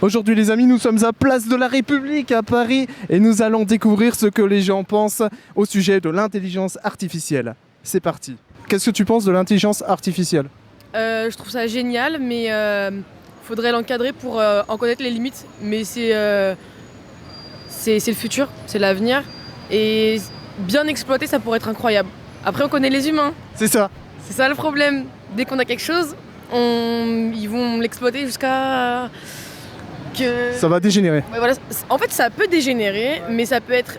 Aujourd'hui les amis, nous sommes à Place de la République à Paris et nous allons découvrir ce que les gens pensent au sujet de l'intelligence artificielle. C'est parti. Qu'est-ce que tu penses de l'intelligence artificielle? Je trouve ça génial, mais faudrait l'encadrer pour en connaître les limites. Mais c'est le futur, c'est l'avenir. Et bien exploité, ça pourrait être incroyable. Après, on connaît les humains. C'est ça. C'est ça le problème. Dès qu'on a quelque chose, ils vont l'exploiter jusqu'à que... Ça va dégénérer. Ouais, voilà. En fait, ça peut dégénérer, mais ça peut être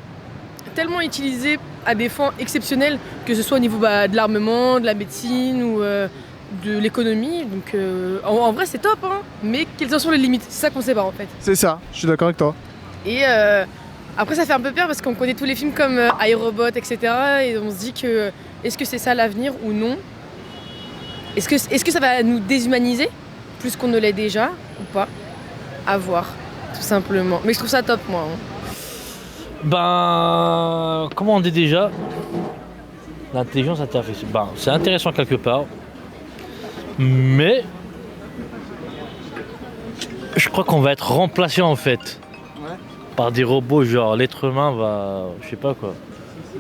tellement utilisé à des fins exceptionnelles, que ce soit au niveau de l'armement, de la médecine ou de l'économie. Donc en vrai, c'est top, hein. Mais quelles en sont les limites? C'est ça qu'on sait pas en fait. C'est ça, je suis d'accord avec toi. Et après, ça fait un peu peur parce qu'on connaît tous les films comme iRobot, etc. Et on se dit que est-ce que c'est ça l'avenir ou non? Est-ce que ça va nous déshumaniser plus qu'on ne l'est déjà ou pas? À voir, tout simplement. Mais je trouve ça top, moi. Hein. Ben, comment on dit déjà? L'intelligence artificielle. Ben, c'est intéressant quelque part. Mais je crois qu'on va être remplacé en fait. Ouais. Par des robots, genre l'être humain va. Je sais pas quoi.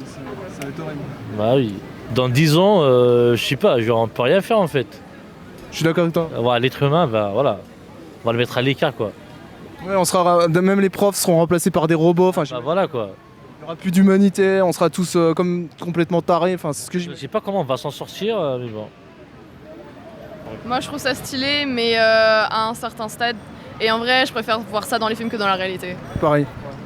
Ça va être horrible. Bah oui. Dans 10 ans, je sais pas, genre on peut rien faire en fait. Je suis d'accord avec toi. Voilà, l'être humain, voilà. On va le mettre à l'écart quoi. Ouais, même les profs seront remplacés par des robots. Enfin, Bah voilà quoi. il n'y aura plus d'humanité, on sera tous comme complètement tarés. Enfin, c'est ce que Je sais pas comment on va s'en sortir, mais bon. Moi je trouve ça stylé, mais à un certain stade. Et en vrai, je préfère voir ça dans les films que dans la réalité. Pareil.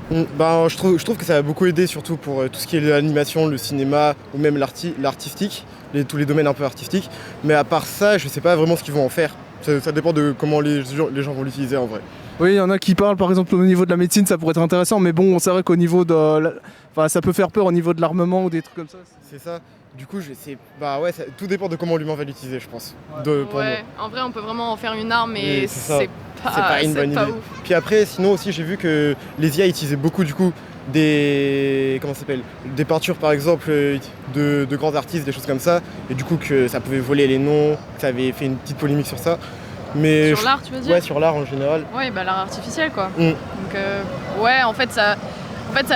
Ben, je trouve que ça va beaucoup aider, surtout pour tout ce qui est l'animation, le cinéma ou même l'artistique, tous les domaines un peu artistiques. Mais à part ça, je sais pas vraiment ce qu'ils vont en faire. Ça dépend de comment les gens vont l'utiliser en vrai. Oui, il y en a qui parlent par exemple au niveau de la médecine, ça pourrait être intéressant, mais bon, c'est vrai qu'au niveau enfin, ça peut faire peur au niveau de l'armement ou des trucs comme ça. C'est ça. Du coup, tout dépend de comment l'humain va l'utiliser, je pense. Pour Ouais, en vrai, on peut vraiment en faire une arme, mais Oui, c'est pas une bonne idée. ouf. Puis après, sinon aussi, j'ai vu que les IA utilisaient beaucoup du coup des peintures par exemple de grands artistes, des choses comme ça, et du coup que ça pouvait voler les noms, ça avait fait une petite polémique sur ça. Mais Sur l'art, tu veux dire? Ouais, sur l'art en général. Ouais, bah l'art artificiel quoi. Mm. Donc ouais, en fait ça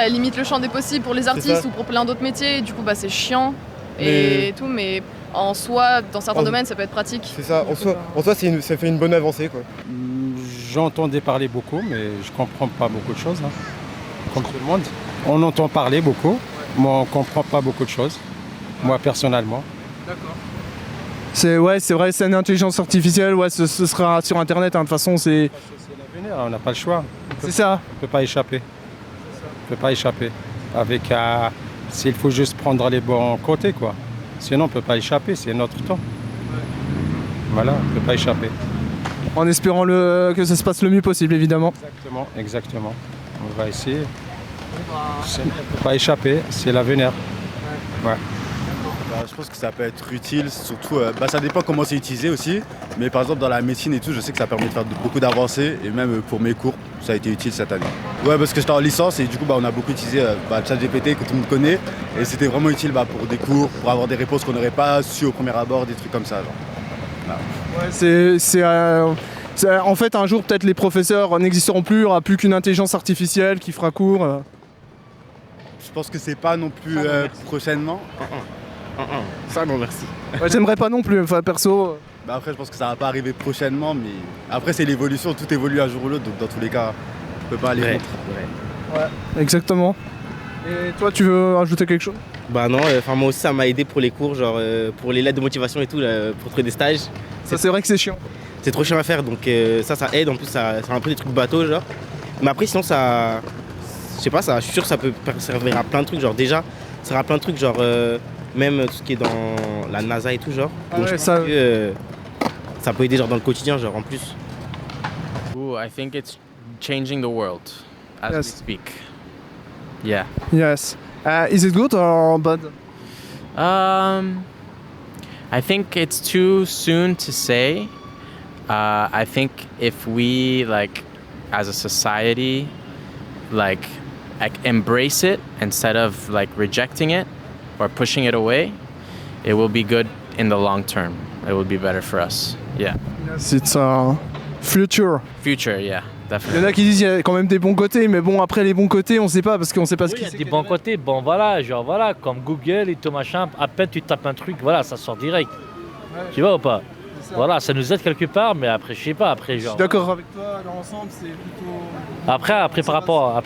limite le champ des possibles pour les artistes ou pour plein d'autres métiers. Et du coup, bah c'est chiant et tout, mais en soi, dans certains domaines, ça peut être pratique. C'est ça. En soi, ça fait une bonne avancée quoi. J'entendais parler beaucoup, mais je comprends pas beaucoup de choses. Hein. Comme tout le monde. On entend parler beaucoup, mais on comprend pas beaucoup de choses. Moi personnellement. D'accord. C'est vrai, c'est une intelligence artificielle, ouais, ce sera sur internet, hein, de toute façon c'est. C'est l'avenir, on n'a pas le choix. C'est ça. On ne peut pas échapper. On peut pas échapper. S'il faut juste prendre les bons côtés, quoi. Sinon on ne peut pas échapper, c'est notre temps. Voilà, on ne peut pas échapper. En espérant que ça se passe le mieux possible, évidemment. Exactement. On va essayer. On ne peut pas échapper, c'est l'avenir. Ouais. Je pense que ça peut être utile, surtout, ça dépend comment c'est utilisé aussi, mais par exemple dans la médecine et tout, je sais que ça permet de faire beaucoup d'avancées, et même pour mes cours, ça a été utile cette année. Ouais, parce que j'étais en licence et du coup on a beaucoup utilisé ChatGPT que tout le monde connaît, et c'était vraiment utile pour des cours, pour avoir des réponses qu'on n'aurait pas su au premier abord, des trucs comme ça. Genre. Voilà. Ouais, en fait, un jour, peut-être les professeurs n'existeront plus, il n'y aura plus qu'une intelligence artificielle qui fera cours. Je pense que c'est pas non plus prochainement. Ça non merci. Ouais, j'aimerais pas non plus, enfin perso. Après je pense que ça va pas arriver prochainement, mais après c'est l'évolution, tout évolue un jour ou l'autre, donc dans tous les cas, on peut pas aller contre. Ouais, exactement. Et toi, tu veux ajouter quelque chose? Bah non, moi aussi ça m'a aidé pour les cours, genre pour les lettres de motivation et tout, pour trouver des stages. Ça c'est vrai que c'est chiant. C'est trop chiant à faire, donc ça aide, en plus ça un peu des trucs bateaux genre. Mais après sinon ça, je sais pas, je suis sûr que ça peut servir à plein de trucs, genre déjà, ça sert à plein de trucs, genre même tout ce qui est dans la NASA et tout genre. Donc je pense que ça peut aider genre dans le quotidien genre en plus. Ooh, I think it's changing the world as we speak. Yeah. Yes. Is it good or bad? I think it's too soon to say. I think if we as a society embrace it instead of rejecting it or pushing it away, it will be good in the long term. It will be better for us. Yeah. Yes, it's future. Future, yeah. Il y definitely. en a qui disent qu'il y a quand même des bons côtés, mais bon, après les bons côtés, on sait pas parce qu'on sait pas ce Oui, qui il y a c'est des qui bons est côtés, bon voilà, genre voilà, comme Google et tout machin, à peine tu tapes un truc, voilà, ça sort direct. Tu vois ou pas? Voilà, ça nous aide quelque part, mais après, je sais pas, après Je genre. suis d'accord avec toi, dans l'ensemble, c'est plutôt. Après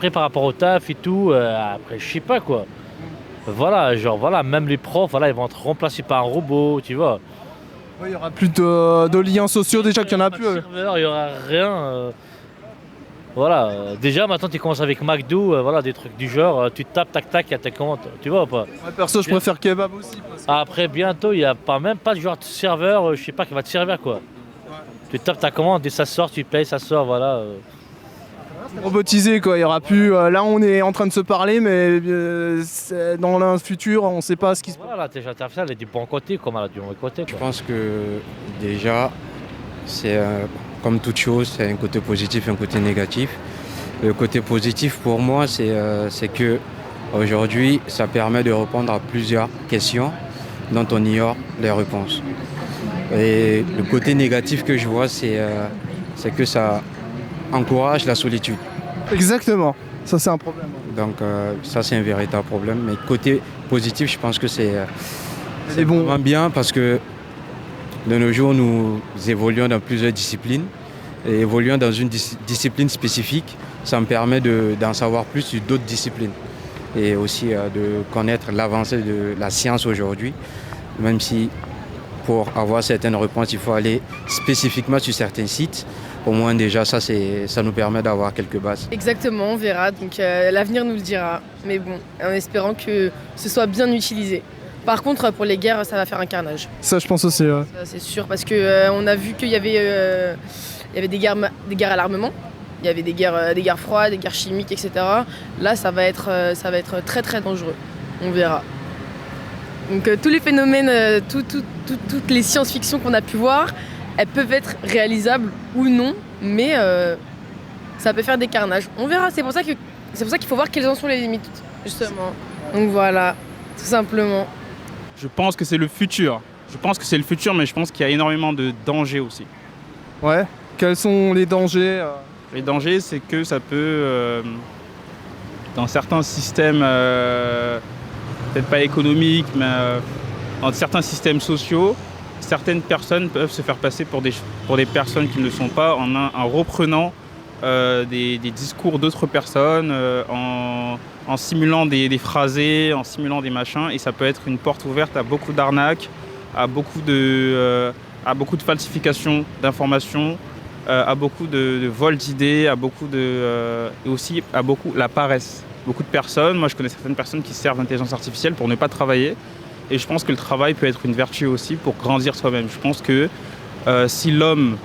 par rapport au taf et tout, après, je sais pas quoi. Voilà, genre voilà, même les profs, voilà, ils vont être remplacés par un robot, tu vois. Ouais, il y aura plus de liens sociaux déjà qu'il y en a plus. Il y aura rien. Voilà, déjà maintenant tu commences avec McDo, voilà, des trucs du genre, tu tapes, tac, tac, il y a tes comptes, tu vois ou pas? Ouais, perso, je préfère kebab aussi. Parce que... Après, bientôt, il n'y a même pas de genre de serveur, je sais pas, qui va te servir quoi. Tu tapes ta commande et ça sort, tu payes, ça sort, voilà. Robotisé quoi, il y aura plus. Là, on est en train de se parler, mais dans le futur, on sait pas ce qui se passe. Voilà, l'intelligence artificielle, elle a du bon côté comme elle a du mauvais côté. Je pense que déjà, c'est comme toute chose, c'est un côté positif et un côté négatif. Le côté positif pour moi, c'est que aujourd'hui, ça permet de répondre à plusieurs questions dont on ignore les réponses. Et le côté négatif que je vois, c'est que ça encourage la solitude. Exactement, ça c'est un problème. Donc ça, c'est un véritable problème. Mais côté positif, je pense que c'est bon. vraiment bien parce que de nos jours, nous évoluons dans plusieurs disciplines. Et évoluant dans une discipline spécifique, ça me permet d'en savoir plus sur d'autres disciplines. Et aussi de connaître l'avancée de la science aujourd'hui, même si pour avoir certaines réponses, il faut aller spécifiquement sur certains sites. Au moins déjà, ça nous permet d'avoir quelques bases. Exactement, on verra. Donc l'avenir nous le dira. Mais bon, en espérant que ce soit bien utilisé. Par contre, pour les guerres, ça va faire un carnage. Ça, je pense aussi. Ouais. Ça, c'est sûr, parce que on a vu qu'il y avait des guerres à l'armement. Il y avait des guerres froides, des guerres chimiques, etc. Là, ça va être très très dangereux. On verra. Donc tous les phénomènes, toutes les science-fiction qu'on a pu voir, elles peuvent être réalisables ou non, mais ça peut faire des carnages. On verra. C'est pour ça qu'il faut voir quelles en sont les limites, justement. Donc voilà, tout simplement. Je pense que c'est le futur. Mais je pense qu'il y a énormément de dangers aussi. Ouais. Quels sont les dangers Les dangers, c'est que ça peut, dans certains systèmes, peut-être pas économiques, mais dans certains systèmes sociaux, certaines personnes peuvent se faire passer pour des personnes qui ne le sont pas en reprenant des discours d'autres personnes, en simulant des phrasés, en simulant des machins. Et ça peut être une porte ouverte à beaucoup d'arnaques, à beaucoup de falsifications d'informations, à beaucoup de vols d'idées, et aussi à beaucoup la paresse. Beaucoup de personnes, moi je connais certaines personnes qui servent l'intelligence artificielle pour ne pas travailler. Et je pense que le travail peut être une vertu aussi pour grandir soi-même. Je pense que si l'homme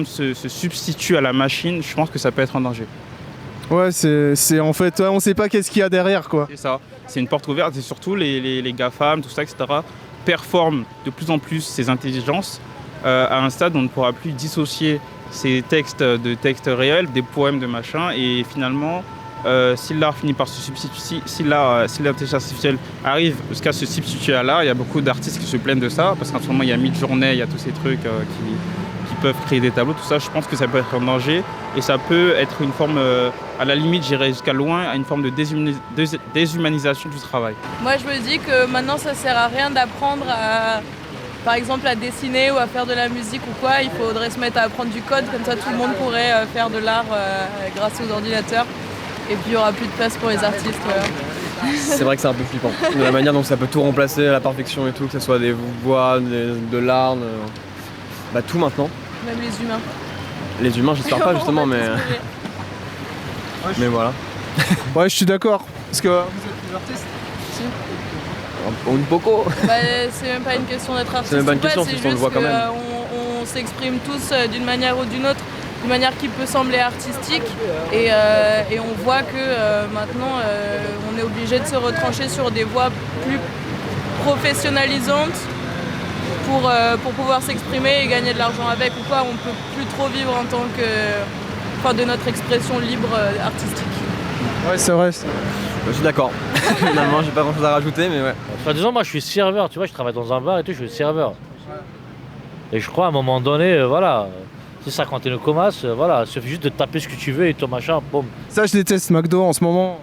se substitue à la machine, je pense que ça peut être en danger. Ouais, c'est en fait, on sait pas qu'est-ce qu'il y a derrière quoi. C'est ça, c'est une porte ouverte et surtout les GAFAM, tout ça, etc. performent de plus en plus ces intelligences à un stade où on ne pourra plus dissocier ces textes de textes réels, des poèmes de machin, et finalement, si l'art finit par se substituer, si l'intelligence artificielle arrive jusqu'à se substituer à l'art, il y a beaucoup d'artistes qui se plaignent de ça, parce qu'en ce moment il y a Midjourney, il y a tous ces trucs qui peuvent créer des tableaux, tout ça, je pense que ça peut être un danger, et ça peut être une forme, à la limite j'irais jusqu'à loin, à une forme de déshumanisation du travail. Moi je me dis que maintenant ça sert à rien d'apprendre à, par exemple, à dessiner ou à faire de la musique ou quoi, il faudrait se mettre à apprendre du code, comme ça tout le monde pourrait faire de l'art grâce aux ordinateurs. Et puis il n'y aura plus de place pour les artistes. Voilà. C'est vrai que c'est un peu flippant. De la manière dont ça peut tout remplacer à la perfection et tout, que ce soit des voix, de l'art, tout maintenant. Même les humains. Les humains, j'espère pas justement, mais voilà. Ouais, je suis d'accord. Parce que vous êtes des artistes Si. Un poco. C'est même pas une question d'être artiste. C'est même pas une question, c'est juste on le voit quand même. On s'exprime tous d'une manière ou d'une autre. D'une manière qui peut sembler artistique et on voit que maintenant on est obligé de se retrancher sur des voies plus professionnalisantes pour pouvoir s'exprimer et gagner de l'argent avec ou quoi. On ne peut plus trop vivre en tant que de notre expression libre artistique. Ouais, c'est vrai. Je suis d'accord. Finalement, j'ai pas grand chose à rajouter, mais ouais. Enfin, disons, moi je suis serveur, tu vois, je travaille dans un bar et tout, je suis serveur. Et je crois à un moment donné, voilà, si ça continue comme ça, voilà, il suffit juste de taper ce que tu veux et ton machin, boum. Ça, je déteste McDo en ce moment.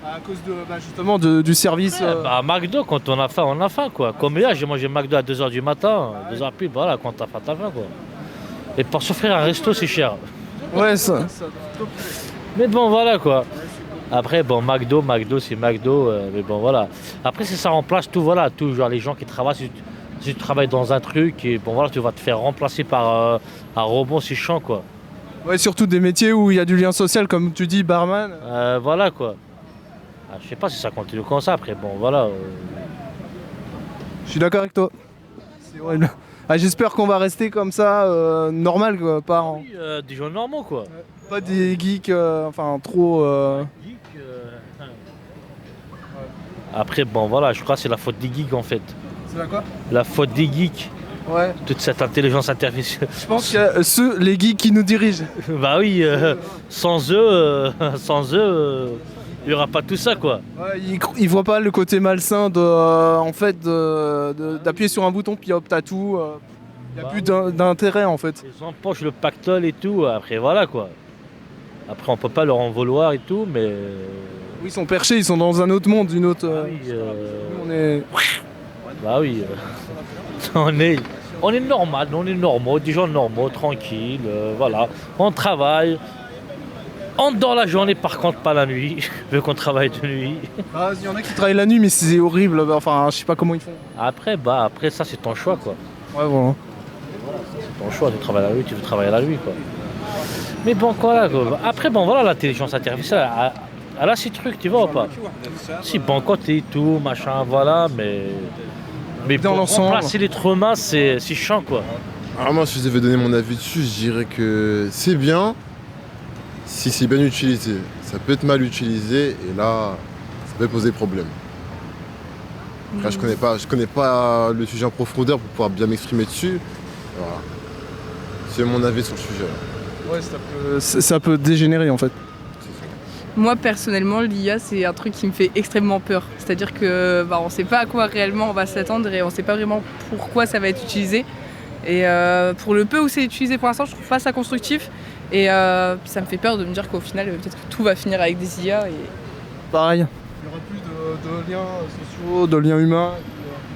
À cause de, justement du service. Bah, McDo, quand on a faim, quoi. Comme hier, j'ai mangé McDo à 2h du matin, 2h pile, voilà, quand t'as faim, quoi. Et pour s'offrir un resto, c'est cher. Ouais, ça. Mais bon, voilà, quoi. Après, bon, McDo, c'est McDo, mais bon, voilà. Après, si ça remplace tout, voilà, tout, genre les gens qui travaillent, si tu travailles dans un truc, et bon, voilà, tu vas te faire remplacer par un robot, c'est chiant, quoi. Ouais, surtout des métiers où il y a du lien social, comme tu dis, barman. Voilà, quoi. Je sais pas si ça continue comme ça, après, bon, voilà. Je suis d'accord avec toi. C'est horrible. J'espère qu'on va rester comme ça, normal, quoi, pas en... Oui, des gens normaux, quoi. Pas des geeks, enfin, trop... Après, bon, voilà, je crois que c'est la faute des geeks, en fait. C'est la quoi? La faute des geeks. Ouais. Toute cette intelligence artificielle. Je pense que les geeks qui nous dirigent. Bah oui, sans eux, il n'y aura pas tout ça, quoi. Ouais, ils voient pas le côté malsain d'appuyer sur un bouton puis hop, t'as tout. Il n'y a plus d'intérêt, en fait. Ils empochent le pactole et tout, après voilà, quoi. Après, on peut pas leur en vouloir et tout, mais... Oui, ils sont perchés, ils sont dans un autre monde, une autre... Nous, on est... Bah oui, on est normal, on est normaux, des gens normaux, tranquilles, voilà. On travaille, on dort la journée, par contre pas la nuit, vu qu'on travaille de nuit. Il y en a qui travaillent la nuit, mais c'est horrible, enfin, je sais pas comment ils font. Après, ça c'est ton choix, quoi. Ouais, voilà. C'est ton choix, tu travailles la nuit, tu veux travailler la nuit, quoi. Mais bon, voilà, quoi. Après, bon, voilà, l'intelligence artificielle, elle a ses trucs, tu vois ou pas? Si, bon, côté et tout, machin, voilà, mais dans pour l'ensemble, remplacer l'être humain, c'est chiant, quoi. Alors moi, si je devais donner mon avis dessus, je dirais que c'est bien si c'est bien utilisé. Ça peut être mal utilisé et là, ça peut poser problème. Là, je connais pas le sujet en profondeur pour pouvoir bien m'exprimer dessus. Voilà. C'est mon avis sur le sujet. Ouais, ça peut dégénérer, en fait. Moi personnellement, l'IA c'est un truc qui me fait extrêmement peur. C'est-à-dire que on ne sait pas à quoi réellement on va s'attendre et on ne sait pas vraiment pourquoi ça va être utilisé. Et pour le peu où c'est utilisé pour l'instant, je trouve pas ça constructif. Et ça me fait peur de me dire qu'au final, peut-être que tout va finir avec des IA. Pareil. Il n'y aura plus de liens sociaux, de liens humains.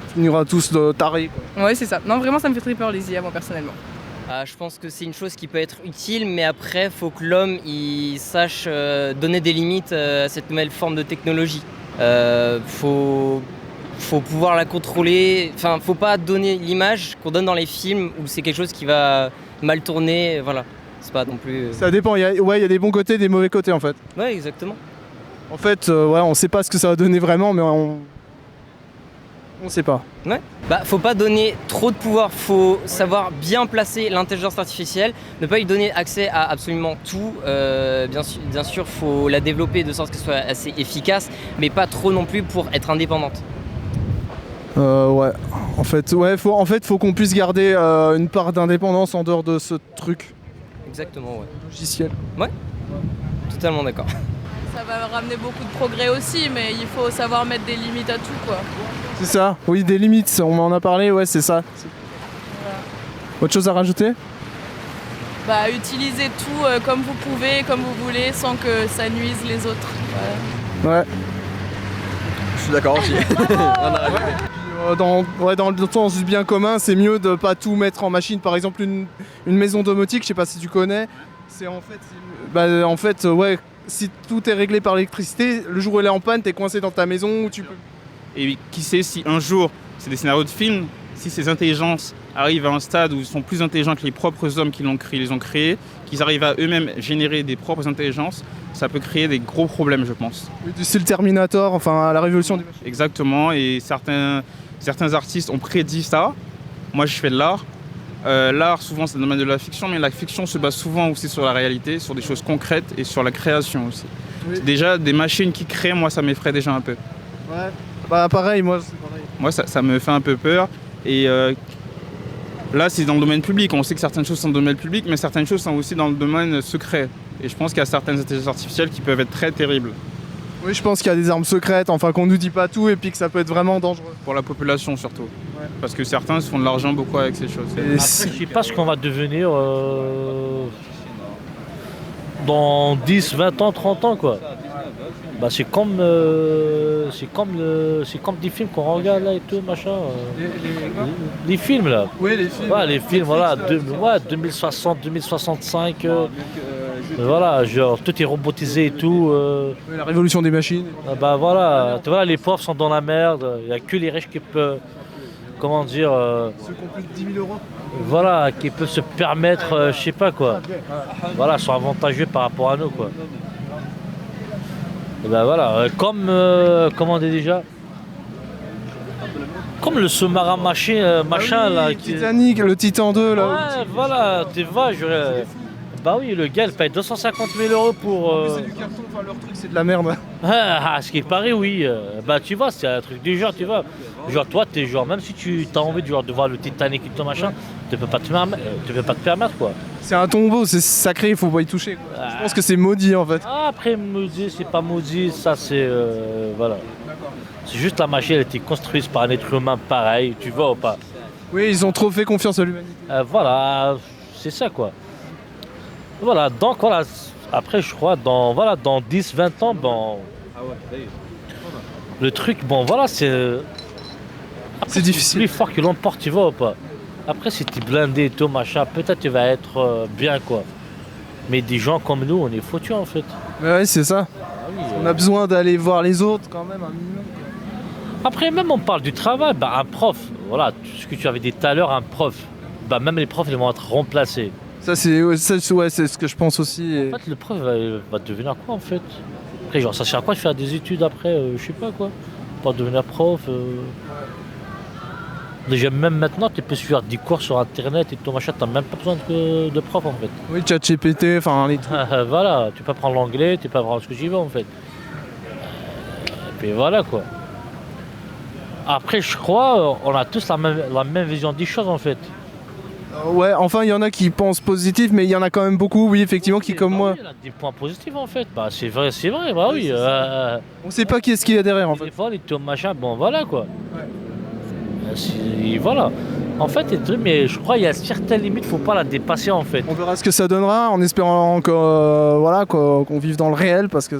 On finira tous de tarés, quoi. Ouais, c'est ça. Non, vraiment, ça me fait très peur les IA, moi personnellement. Je pense que c'est une chose qui peut être utile, mais après, il faut que l'homme il sache donner des limites à cette nouvelle forme de technologie. Faut pouvoir la contrôler. Enfin, faut pas donner l'image qu'on donne dans les films où c'est quelque chose qui va mal tourner. Voilà, c'est pas non plus. Ça dépend. Il y a des bons côtés, des mauvais côtés, en fait. Ouais, exactement. En fait, on sait pas ce que ça va donner vraiment, mais on sait pas. Ouais. Faut pas donner trop de pouvoir, faut savoir bien placer l'intelligence artificielle, ne pas lui donner accès à absolument tout. Bien sûr, faut la développer de sorte qu'elle soit assez efficace, mais pas trop non plus pour être indépendante. Ouais. En fait, faut qu'on puisse garder une part d'indépendance en dehors de ce truc. Exactement, ouais. Logiciel. Ouais. Totalement d'accord. Ça va ramener beaucoup de progrès aussi, mais il faut savoir mettre des limites à tout, quoi. C'est ça, oui, des limites, on m'en a parlé, ouais, c'est ça. Voilà. Autre chose à rajouter? Utilisez tout comme vous pouvez, comme vous voulez, sans que ça nuise les autres. Ouais. Je suis d'accord aussi. Dans le sens du bien commun, c'est mieux de pas tout mettre en machine. Par exemple, une maison domotique, je sais pas si tu connais, c'est en fait, si tout est réglé par l'électricité, le jour où elle est en panne, t'es coincé dans ta maison où tu peux... Et qui sait si un jour, c'est des scénarios de films, si ces intelligences arrivent à un stade où ils sont plus intelligents que les propres hommes qui les ont créés, qu'ils arrivent à eux-mêmes générer des propres intelligences, ça peut créer des gros problèmes, je pense. Oui, du style Terminator, enfin, à la révolution du machine. Exactement, et certains artistes ont prédit ça. Moi, je fais de l'art. L'art, souvent, c'est le domaine de la fiction, mais la fiction se base souvent aussi sur la réalité, sur des choses concrètes et sur la création aussi. Oui. Déjà, des machines qui créent, moi, ça m'effraie déjà un peu. Ouais. Pareil, moi, c'est pareil. Moi, ça me fait un peu peur. Et là, c'est dans le domaine public. On sait que certaines choses sont dans le domaine public, mais certaines choses sont aussi dans le domaine secret. Et je pense qu'il y a certaines intelligences artificielles qui peuvent être très terribles. Oui, je pense qu'il y a des armes secrètes, enfin qu'on nous dit pas tout et puis que ça peut être vraiment dangereux. Pour la population surtout. Parce que certains se font de l'argent beaucoup avec ces choses. Après, je sais pas ce qu'on va devenir dans 10, 20 ans, 30 ans quoi. Bah, c'est comme des films qu'on regarde là et tout machin. Les films là. Oui, les films. Ouais, les films voilà, 2060, 2065. Voilà, genre tout est robotisé et tout. Oui, la révolution des machines. Bah voilà, tu vois les pauvres sont dans la merde. Il n'y a que les riches qui peuvent, comment dire. Ceux qui ont plus de 10 000 euros. Voilà, qui peuvent se permettre, je sais pas quoi. Voilà, sont avantageux par rapport à nous quoi. Et ben voilà, comment on dit déjà, comme le sous-marin machin là. Titanic, le Titan 2 là. Ouais, voilà, tu vois, bah oui, le gars il paye 250 000 euros pour. C'est du carton, enfin leur truc c'est de la merde. Ce qui paraît, oui. Bah tu vois, c'est un truc du genre, tu vois. Genre toi, t'es genre, même si tu as envie de voir le Titanic et tout machin, tu peux pas te permettre quoi. C'est un tombeau, c'est sacré, il faut pas y toucher quoi. Je pense que c'est maudit en fait. Après maudit, c'est pas maudit, ça c'est voilà. C'est juste la machine, elle a été construite par un être humain pareil, tu vois ou pas. Oui, ils ont trop fait confiance à l'humanité. Voilà, c'est ça quoi. Voilà, donc voilà, après je crois dans 10-20 ans, bon, le truc, bon voilà, c'est difficile. Plus fort que l'emporte, tu vois ou pas. Après si t'es blindé et tout machin, peut-être tu vas être bien quoi. Mais des gens comme nous, on est foutus en fait. Mais ouais, c'est ça. On a besoin d'aller voir les autres quand même un minimum. Après même on parle du travail, bah un prof, voilà, ce que tu avais dit tout à l'heure, un prof, bah même les profs ils vont être remplacés. Ça c'est ce que je pense aussi. En fait le prof va devenir quoi en fait? Après genre ça sert à quoi de faire des études après, je sais pas quoi, pour devenir prof. Déjà même maintenant tu peux suivre des cours sur internet et tout machin, t'as même pas besoin de prof en fait. Oui, ChatGPT, enfin les trucs. Voilà, tu peux apprendre l'anglais, tu peux apprendre ce que tu veux en fait. Et puis voilà quoi. Après je crois on a tous la même vision des choses en fait. Ouais, enfin il y en a qui pensent positif, mais il y en a quand même beaucoup, oui effectivement, qui comme moi. Il y a des points positifs en fait, bah c'est vrai, bah oui. On sait pas qu'est-ce qu'il y a derrière en fait. Des fois les tours machin, bon voilà quoi. Voilà. En fait, mais je crois qu'il y a certaines limites, faut pas la dépasser en fait. On verra ce que ça donnera en espérant qu'on vive dans le réel parce que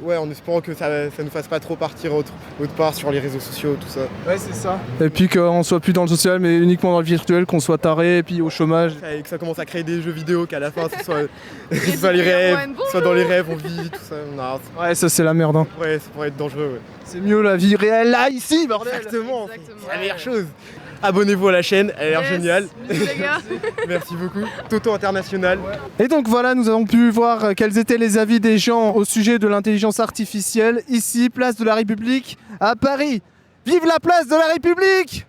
ouais, en espérant que ça nous fasse pas trop partir autre part sur les réseaux sociaux, tout ça. Ouais, c'est ça. Et puis qu'on soit plus dans le social mais uniquement dans le virtuel, qu'on soit taré et puis au chômage. Et que ça commence à créer des jeux vidéo qu'à la fin ce soit les rêves, soit dans les rêves on vit, tout ça. Non, ouais, ça c'est la merde. Hein. Ouais, ça pourrait être dangereux. Ouais. C'est mieux la vie réelle là, ici, bordel. Exactement. C'est la meilleure chose. Abonnez-vous à la chaîne, elle a l'air géniale. Merci beaucoup. Toto International. Et donc voilà, nous avons pu voir quels étaient les avis des gens au sujet de l'intelligence artificielle ici, place de la République à Paris. Vive la place de la République!